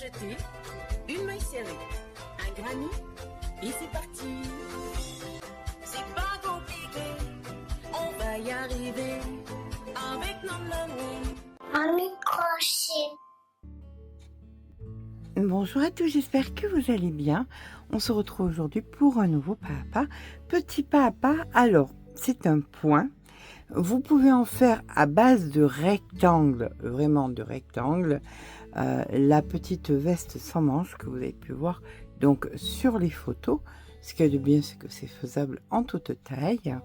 jeter une maille serrée, un granit et c'est parti. C'est pas compliqué, on va y arriver avec nos mains. Un microchip. Bonjour à tous, j'espère que vous allez bien. On se retrouve aujourd'hui pour un nouveau pas à pas. Petit pas à pas, alors c'est un point. Vous pouvez en faire à base de rectangles, vraiment de rectangles. La petite veste sans manches que vous avez pu voir donc sur les photos. Ce qu'il y a de bien, c'est que c'est faisable en toute taille.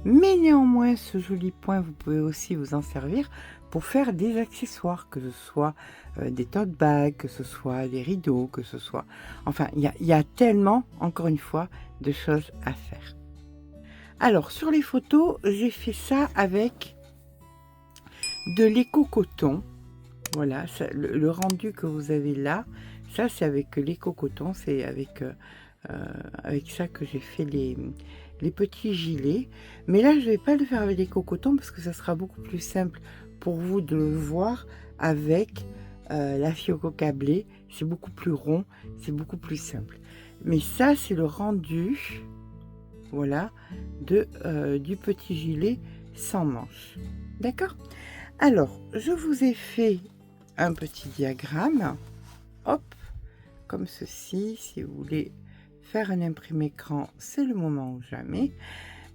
Mais néanmoins, ce joli point, vous pouvez aussi vous en servir pour faire des accessoires, que ce soit des tote bags, que ce soit des rideaux, que ce soit... Enfin, il y a tellement, encore une fois, de choses à faire. Alors, sur les photos, j'ai fait ça avec de l'éco-coton. Voilà, ça, le rendu que vous avez là, ça c'est avec l'éco-coton, c'est avec ça que j'ai fait les petits gilets. Mais là, je ne vais pas le faire avec l'éco-coton parce que ça sera beaucoup plus simple pour vous de le voir avec la fioco câblée. C'est beaucoup plus rond, c'est beaucoup plus simple. Mais ça, c'est le rendu, voilà, du petit gilet sans manches. D'accord? Alors, je vous ai fait un petit diagramme, hop, comme ceci. Si vous voulez faire un imprimé écran, c'est le moment ou jamais.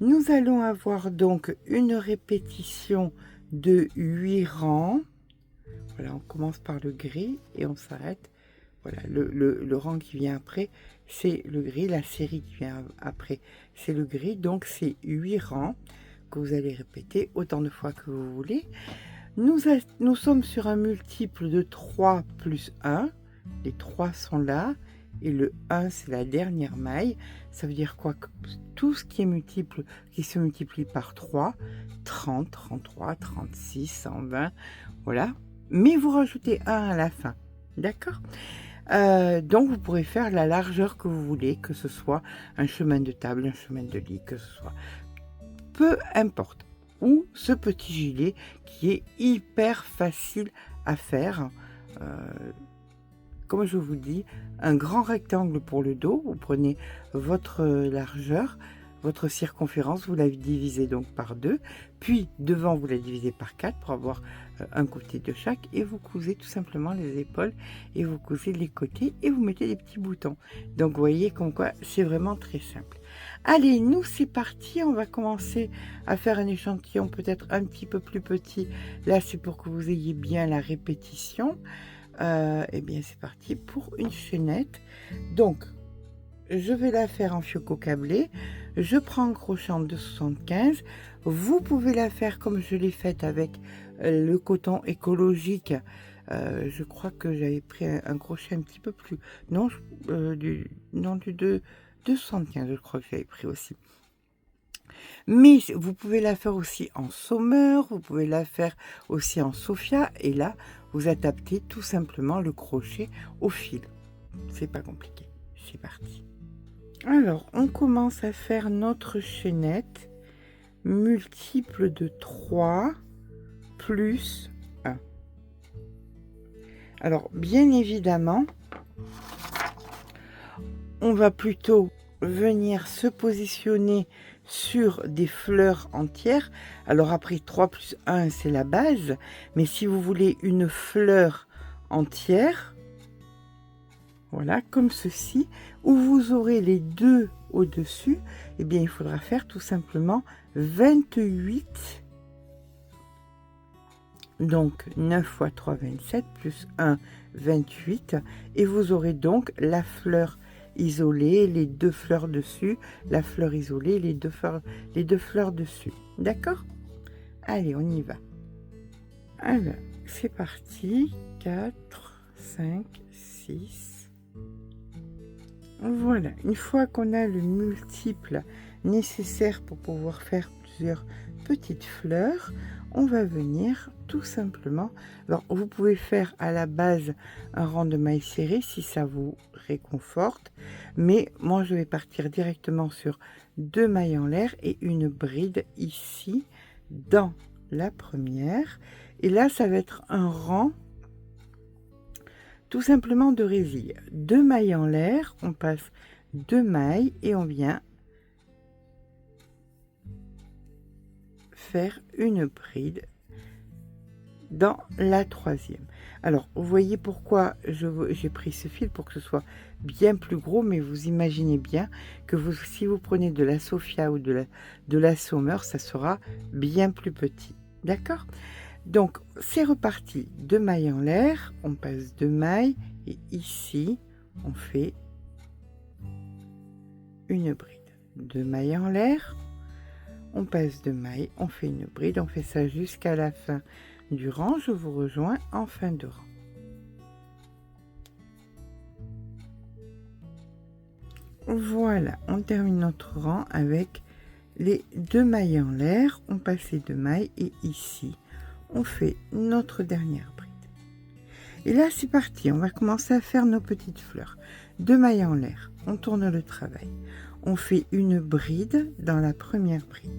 Nous allons avoir donc une répétition de 8 rangs. Voilà, on commence par le gris et on s'arrête. Voilà, le rang qui vient après, c'est le gris. La série qui vient après, c'est le gris. Donc, c'est 8 rangs que vous allez répéter autant de fois que vous voulez. Nous sommes sur un multiple de 3 plus 1. Les 3 sont là. Et le 1, c'est la dernière maille. Ça veut dire quoi? Que tout ce qui est multiple, qui se multiplie par 3, 30, 33, 36, 120, voilà. Mais vous rajoutez 1 à la fin. D'accord? Donc, vous pourrez faire la largeur que vous voulez, que ce soit un chemin de table, un chemin de lit, que ce soit... Peu importe. Ou ce petit gilet qui est hyper facile à faire. Comme je vous dis, un grand rectangle pour le dos. Vous prenez votre largeur, votre circonférence, vous la divisez donc par 2. Puis devant, vous la divisez par 4 pour avoir un côté de chaque. Et vous cousez tout simplement les épaules et vous cousez les côtés et vous mettez des petits boutons. Donc vous voyez comme quoi c'est vraiment très simple. Allez, nous c'est parti. On va commencer à faire un échantillon peut-être un petit peu plus petit. Là, c'est pour que vous ayez bien la répétition. Et bien c'est parti pour une chaînette. Donc je vais la faire en fioco câblé. Je prends un crochet en 2,75. Vous pouvez la faire comme je l'ai faite avec le coton écologique. Je crois que j'avais pris un crochet un petit peu plus, non, du 2,75, je crois que j'avais pris aussi. Mais vous pouvez la faire aussi en saumeur, vous pouvez la faire aussi en sophia, et là vous adaptez tout simplement le crochet au fil. C'est pas compliqué. C'est parti. Alors on commence à faire notre chaînette multiple de 3 plus 1. Alors bien évidemment, on va plutôt venir se positionner sur des fleurs entières. Alors après 3 plus 1 c'est la base, mais si vous voulez une fleur entière, voilà, comme ceci, où vous aurez les deux au-dessus, eh bien il faudra faire tout simplement 28. Donc 9 fois 3, 27, plus 1, 28. Et vous aurez donc la fleur isolée, les deux fleurs dessus, la fleur isolée, les deux fleurs dessus. D'accord? Allez, on y va. Alors, c'est parti. 4, 5, 6. Voilà. Une fois qu'on a le multiple nécessaire pour pouvoir faire plusieurs petites fleurs, on va venir tout simplement, alors vous pouvez faire à la base un rang de mailles serrées si ça vous réconforte, mais moi je vais partir directement sur 2 mailles en l'air et une bride ici dans la première, et là ça va être un rang tout simplement de résille. 2 mailles en l'air, on passe 2 mailles et on vient faire une bride dans la 3e. Alors, vous voyez pourquoi j'ai pris ce fil, pour que ce soit bien plus gros, mais vous imaginez bien que si vous prenez de la Sophia ou de la Sommer, ça sera bien plus petit. D'accord? Donc, c'est reparti. 2 mailles en l'air, on passe 2 mailles, et ici, on fait une bride. 2 mailles en l'air, on passe 2 mailles, on fait une bride, on fait ça jusqu'à la fin du rang. Je vous rejoins en fin de rang. Voilà, on termine notre rang avec les 2 mailles en l'air, on passe les 2 mailles et ici on fait notre dernière bride. Et là c'est parti, on va commencer à faire nos petites fleurs. 2 mailles en l'air, on tourne le travail, on fait une bride dans la première bride,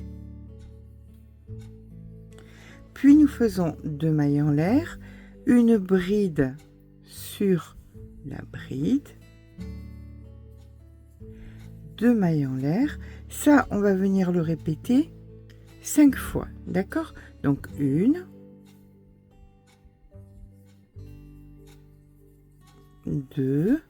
puis nous faisons 2 mailles en l'air, une bride sur la bride, 2 mailles en l'air. Ça, on va venir le répéter 5 fois, d'accord? Donc 1, 2,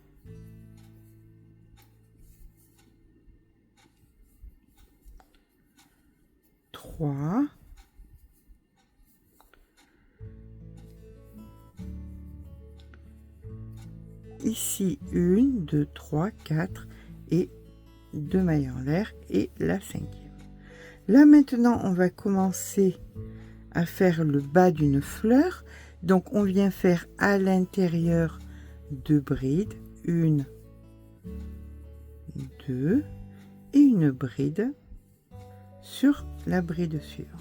3, 1, 2, 3, 4 et 2 mailles en l'air et la 5e. Là maintenant on va commencer à faire le bas d'une fleur, donc on vient faire à l'intérieur 2 brides, 1, 2 et une bride sur la bride suivante.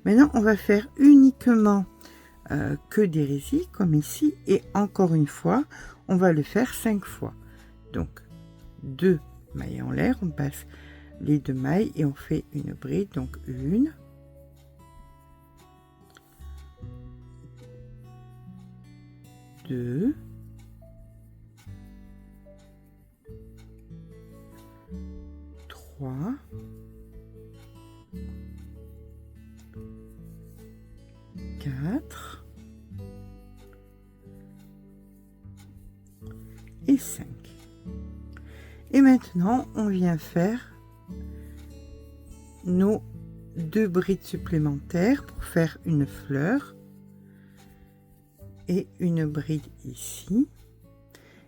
Maintenant on va faire uniquement que des résilles comme ici, et encore une fois on va le faire 5 fois. Donc 2 mailles en l'air, on passe les 2 mailles et on fait une bride, donc 1, 2, 3, 4 et 5. Et maintenant, on vient faire nos 2 brides supplémentaires pour faire une fleur et une bride ici.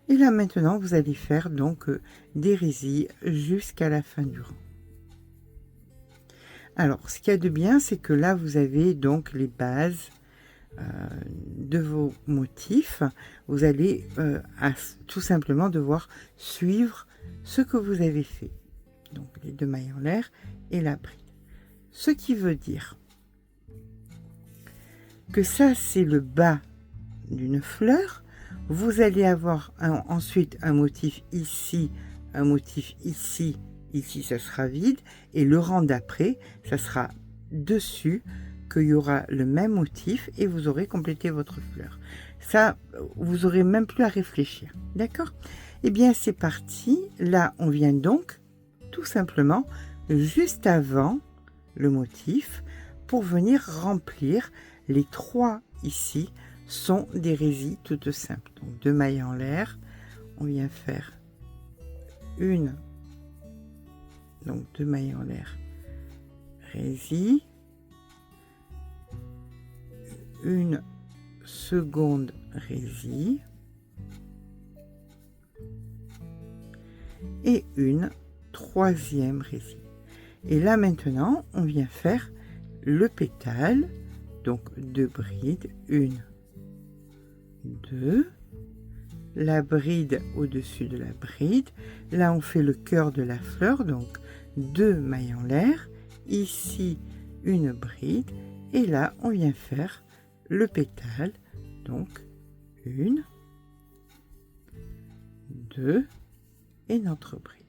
Et là maintenant, vous allez faire donc des résilles jusqu'à la fin du rang. Alors, ce qu'il y a de bien, c'est que là, vous avez donc les bases de vos motifs. Vous allez tout simplement devoir suivre ce que vous avez fait. Donc, les 2 mailles en l'air et la bride. Ce qui veut dire que ça, c'est le bas d'une fleur. Vous allez avoir ensuite un motif ici, un motif ici. Ici, ça sera vide, et le rang d'après, ça sera dessus, qu'il y aura le même motif, et vous aurez complété votre fleur. Ça, vous aurez même plus à réfléchir, d'accord? Eh bien, c'est parti. Là, on vient donc, tout simplement, juste avant le motif, pour venir remplir les 3 ici, sont des résilles toutes simples. Donc, 2 mailles en l'air, on vient faire une, donc 2 mailles en l'air, résille, une seconde résille et une 3e résille. Et là maintenant, on vient faire le pétale, donc 2 brides, 1, 2, la bride au-dessus de la bride. Là, on fait le cœur de la fleur, donc 2 mailles en l'air, ici une bride, et là, on vient faire le pétale, donc 1, 2 et notre bride.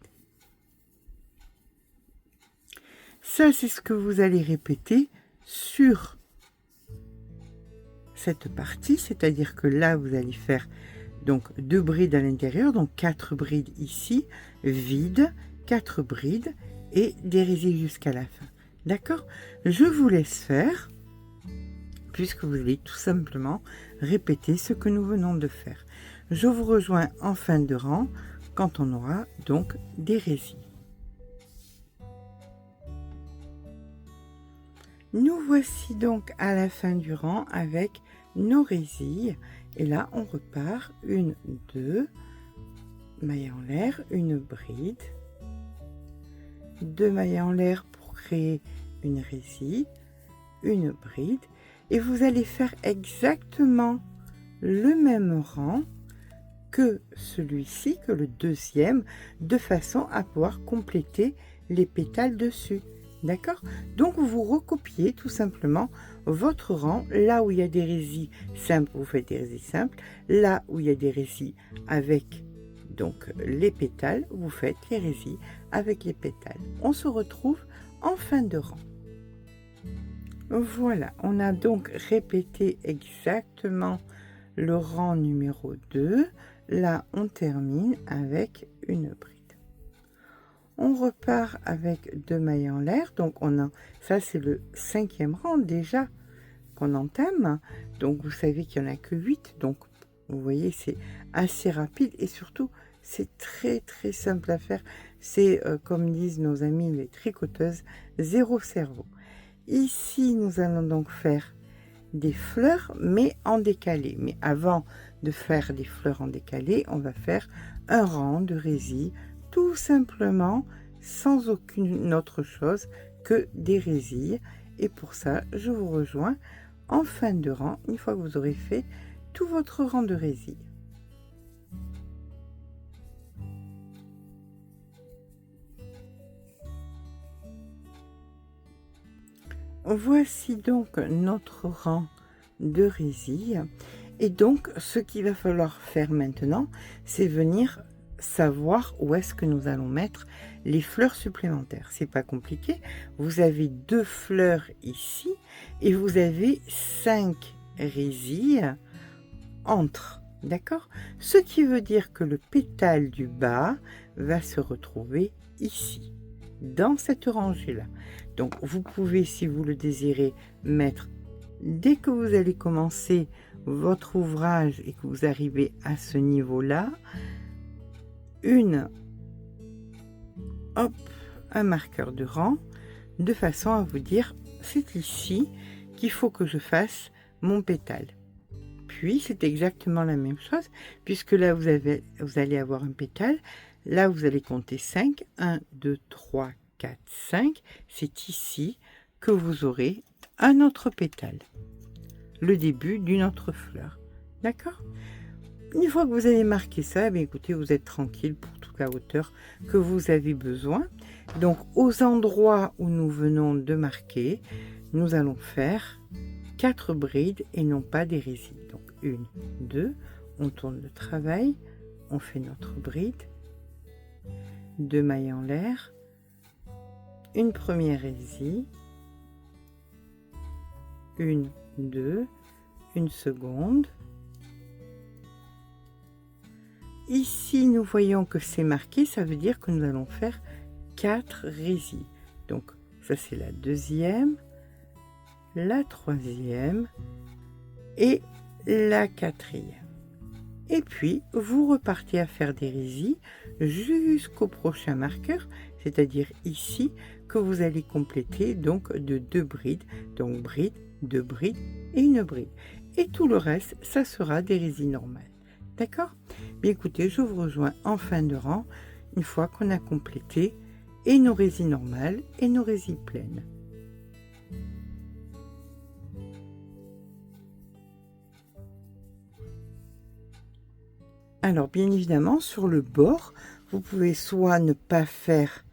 Ça, c'est ce que vous allez répéter sur cette partie, c'est-à-dire que là, vous allez faire donc 2 brides à l'intérieur, donc 4 brides ici, vides, 4 brides et des résilles jusqu'à la fin. D'accord? Je vous laisse faire, puisque vous allez tout simplement répéter ce que nous venons de faire. Je vous rejoins en fin de rang quand on aura donc des résilles. Nous voici donc à la fin du rang avec nos résilles. Et là, on repart 1, 2, mailles en l'air, une bride, 2 mailles en l'air pour créer une résille, une bride. Et vous allez faire exactement le même rang que celui-ci, que le deuxième, de façon à pouvoir compléter les pétales dessus. D'accord? Donc vous recopiez tout simplement votre rang. Là où il y a des résilles simples, vous faites des résilles simples. Là où il y a des résilles avec donc les pétales, vous faites les résilles avec les pétales. On se retrouve en fin de rang. Voilà, on a donc répété exactement le rang numéro 2. Là, on termine avec une bride. On repart avec 2 mailles en l'air, donc on a, ça c'est le 5e rang déjà qu'on entame, donc vous savez qu'il n'y en a que 8, donc vous voyez c'est assez rapide et surtout c'est très simple à faire, c'est comme disent nos amis les tricoteuses, zéro cerveau. Ici nous allons donc faire des fleurs mais en décalé, mais avant de faire des fleurs en décalé, on va faire un rang de résilles tout simplement, sans aucune autre chose que des résilles. Et pour ça, je vous rejoins en fin de rang, une fois que vous aurez fait tout votre rang de résilles. Voici donc notre rang de résilles. Et donc, ce qu'il va falloir faire maintenant, c'est venir savoir où est-ce que nous allons mettre les fleurs supplémentaires. C'est pas compliqué. Vous avez 2 fleurs ici et vous avez 5 résilles entre. D'accord? Ce qui veut dire que le pétale du bas va se retrouver ici, dans cette rangée-là. Donc, vous pouvez, si vous le désirez, mettre, dès que vous allez commencer votre ouvrage et que vous arrivez à ce niveau-là, un marqueur de rang, de façon à vous dire, c'est ici qu'il faut que je fasse mon pétale. Puis, c'est exactement la même chose, puisque là, vous allez avoir un pétale. Là, vous allez compter 5. 1, 2, 3, 4, 5. C'est ici que vous aurez un autre pétale. Le début d'une autre fleur. D'accord? Une fois que vous avez marqué ça, bien écoutez, vous êtes tranquille pour toute la hauteur que vous avez besoin. Donc, aux endroits où nous venons de marquer, nous allons faire 4 brides et non pas des résilles. Donc, 1, 2, on tourne le travail, on fait notre bride, 2 mailles en l'air, une première résille, 1, 2, une seconde. Ici, nous voyons que c'est marqué, ça veut dire que nous allons faire 4 résilles. Donc, ça c'est la deuxième, la troisième et la quatrième. Et puis, vous repartez à faire des résilles jusqu'au prochain marqueur, c'est-à-dire ici, que vous allez compléter donc de 2 brides. Donc, bride, 2 brides et une bride. Et tout le reste, ça sera des résilles normales. D'accord? Bien écoutez, je vous rejoins en fin de rang, une fois qu'on a complété et nos résilles normales et nos résilles pleines. Alors, bien évidemment, sur le bord, vous pouvez soit ne pas faire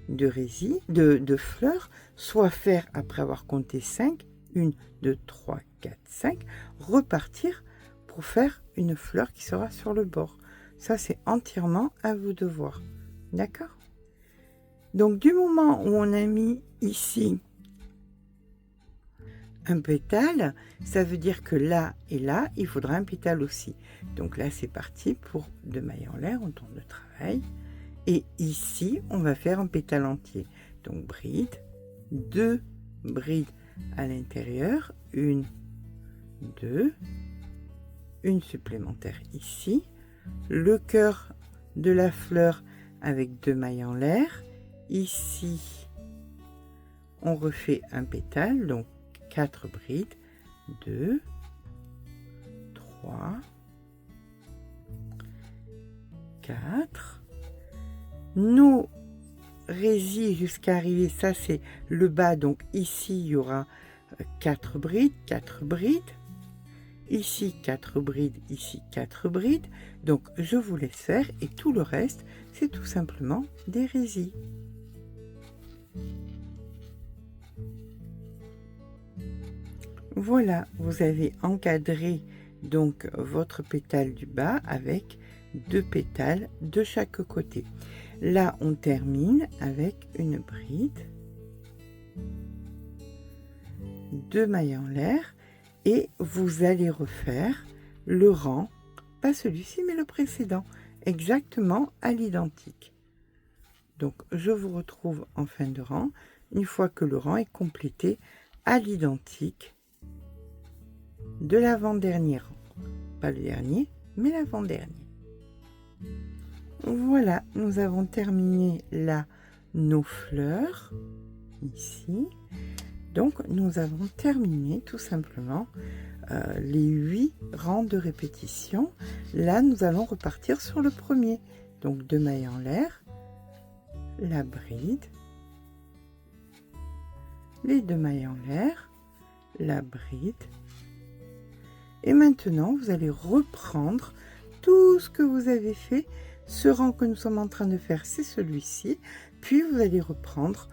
de résilles, de fleurs, soit faire, après avoir compté 5, 1, 2, 3, 4, 5, repartir pour faire une fleur qui sera sur le bord. Ça, c'est entièrement à vous de voir. D'accord? Donc, du moment où on a mis ici un pétale, ça veut dire que là et là, il faudra un pétale aussi. Donc là, c'est parti pour 2 mailles en l'air, on tourne le travail. Et ici, on va faire un pétale entier. Donc bride, 2 brides à l'intérieur, 1, 2, une supplémentaire ici, le cœur de la fleur avec 2 mailles en l'air. Ici, on refait un pétale, donc 4 brides, 2, 3, 4. Nos résils jusqu'à arriver, ça c'est le bas, donc ici il y aura 4 brides, 4 brides. Ici 4 brides, ici 4 brides. Donc je vous laisse faire et tout le reste, c'est tout simplement des résils. Voilà, vous avez encadré donc votre pétale du bas avec 2 pétales de chaque côté. Là, on termine avec une bride, 2 mailles en l'air et vous allez refaire le rang, pas celui-ci mais le précédent, exactement à l'identique. Donc, je vous retrouve en fin de rang une fois que le rang est complété à l'identique de l'avant-dernier rang. Pas le dernier, mais l'avant-dernier. Voilà, nous avons terminé là nos fleurs, ici. Donc, nous avons terminé tout simplement les 8 rangs de répétition. Là, nous allons repartir sur le premier. Donc, 2 mailles en l'air, la bride, les 2 mailles en l'air, la bride. Et maintenant, vous allez reprendre tout ce que vous avez fait. Ce rang que nous sommes en train de faire, c'est celui-ci. Puis, vous allez reprendre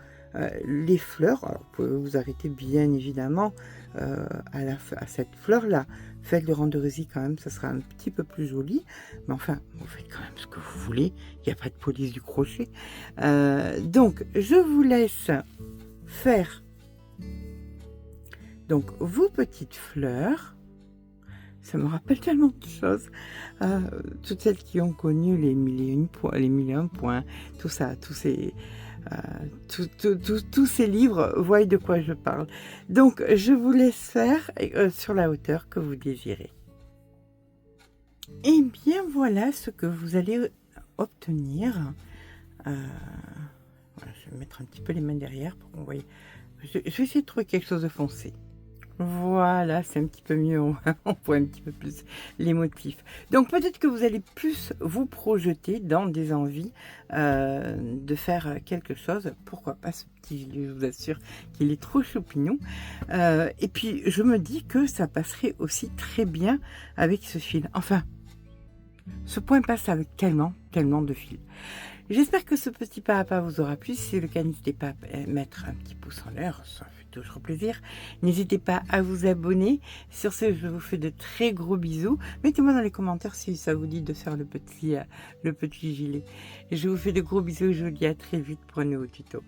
les fleurs. Alors, vous pouvez vous arrêter bien évidemment à cette fleur-là. Faites le rang de résille quand même, ça sera un petit peu plus joli. Mais enfin, vous faites quand même ce que vous voulez. Il n'y a pas de police du crochet. Donc, je vous laisse faire donc vos petites fleurs. Ça me rappelle tellement de choses. Toutes celles qui ont connu les 1001 points, tout ça, tous ces livres voient de quoi je parle. Donc, je vous laisse faire sur la hauteur que vous désirez. Et bien, voilà ce que vous allez obtenir. Voilà, je vais mettre un petit peu les mains derrière pour qu'on voie. Je vais essayer de trouver quelque chose de foncé. Voilà, c'est un petit peu mieux, on voit un petit peu plus les motifs. Donc peut-être que vous allez plus vous projeter dans des envies de faire quelque chose. Pourquoi pas ce petit gilet, je vous assure qu'il est trop choupignon. Et puis je me dis que ça passerait aussi très bien avec ce fil. Enfin, ce point passe avec tellement de fils. J'espère que ce petit pas à pas vous aura plu. Si c'est le cas, n'hésitez pas à mettre un petit pouce en l'air, ça fait toujours plaisir. N'hésitez pas à vous abonner. Sur ce, je vous fais de très gros bisous. Mettez-moi dans les commentaires si ça vous dit de faire le petit gilet. Je vous fais de gros bisous et je vous dis à très vite pour un nouveau tuto.